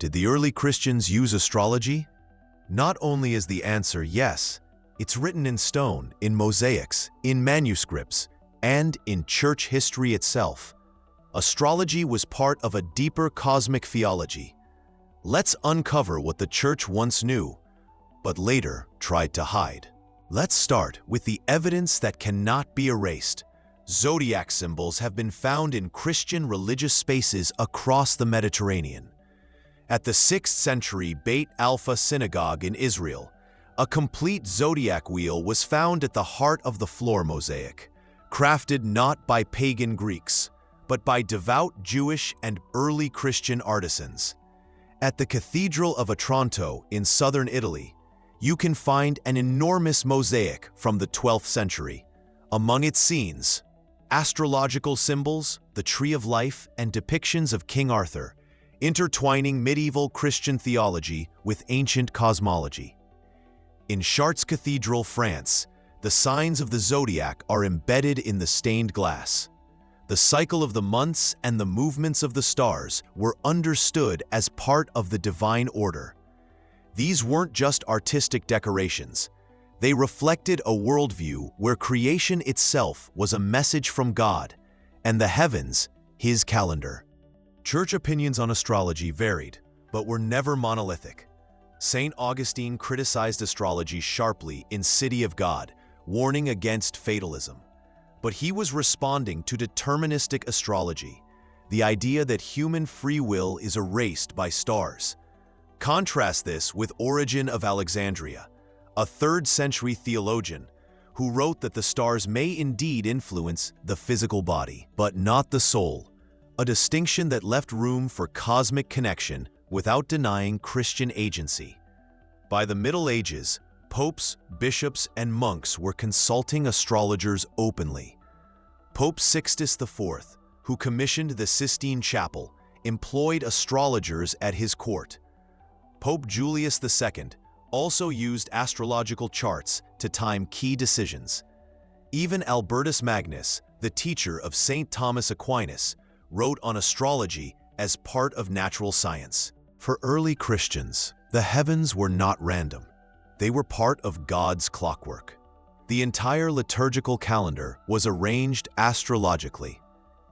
Did the early Christians use astrology? Not only is the answer yes, it's written in stone, in mosaics, in manuscripts, and in church history itself. Astrology was part of a deeper cosmic theology. Let's uncover what the church once knew, but later tried to hide. Let's start with the evidence that cannot be erased. Zodiac symbols have been found in Christian religious spaces across the Mediterranean. At the 6th century Beit Alpha synagogue in Israel, a complete zodiac wheel was found at the heart of the floor mosaic, crafted not by pagan Greeks, but by devout Jewish and early Christian artisans. At the Cathedral of Otranto in southern Italy, you can find an enormous mosaic from the 12th century. Among its scenes, astrological symbols, the Tree of Life, and depictions of King Arthur, intertwining medieval Christian theology with ancient cosmology. In Chartres Cathedral, France, the signs of the zodiac are embedded in the stained glass. The cycle of the months and the movements of the stars were understood as part of the divine order. These weren't just artistic decorations. They reflected a worldview where creation itself was a message from God, and the heavens, His calendar. Church opinions on astrology varied, but were never monolithic. St. Augustine criticized astrology sharply in City of God, warning against fatalism. But he was responding to deterministic astrology, the idea that human free will is erased by stars. Contrast this with Origen of Alexandria, a 3rd century theologian who wrote that the stars may indeed influence the physical body, but not the soul, a distinction that left room for cosmic connection without denying Christian agency. By the Middle Ages, popes, bishops, and monks were consulting astrologers openly. Pope Sixtus IV, who commissioned the Sistine Chapel, employed astrologers at his court. Pope Julius II also used astrological charts to time key decisions. Even Albertus Magnus, the teacher of St. Thomas Aquinas, wrote on astrology as part of natural science. For early Christians, the heavens were not random. They were part of God's clockwork. The entire liturgical calendar was arranged astrologically.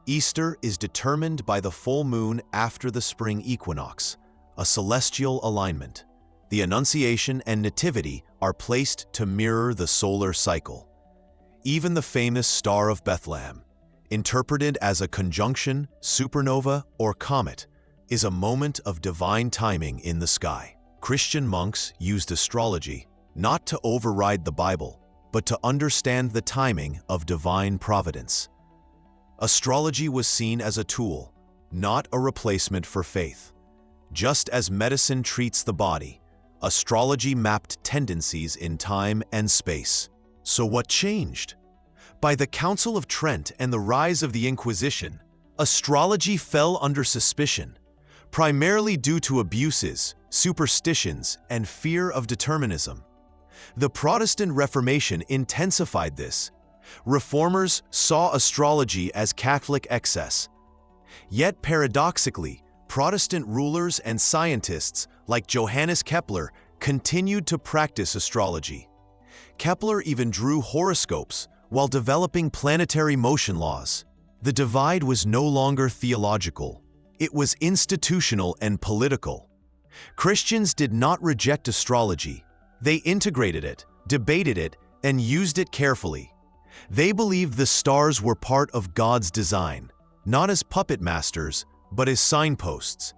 Easter is determined by the full moon after the spring equinox, a celestial alignment. The Annunciation and Nativity are placed to mirror the solar cycle. Even the famous Star of Bethlehem, interpreted as a conjunction, supernova, or comet, is a moment of divine timing in the sky. Christian monks used astrology not to override the Bible, but to understand the timing of divine providence. Astrology was seen as a tool, not a replacement for faith. Just as medicine treats the body, astrology mapped tendencies in time and space. So what changed? By the Council of Trent and the rise of the Inquisition, astrology fell under suspicion, primarily due to abuses, superstitions, and fear of determinism. The Protestant Reformation intensified this. Reformers saw astrology as Catholic excess. Yet paradoxically, Protestant rulers and scientists like Johannes Kepler continued to practice astrology. Kepler even drew horoscopes while developing planetary motion laws. The divide was no longer theological. It was institutional and political. Christians did not reject astrology. They integrated it, debated it, and used it carefully. They believed the stars were part of God's design, not as puppet masters, but as signposts.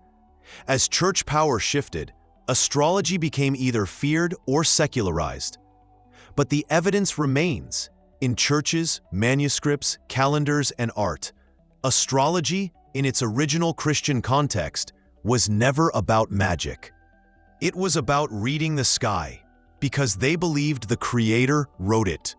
As church power shifted, astrology became either feared or secularized. But the evidence remains. In churches, manuscripts, calendars, and art, astrology, in its original Christian context, was never about magic. It was about reading the sky, because they believed the Creator wrote it.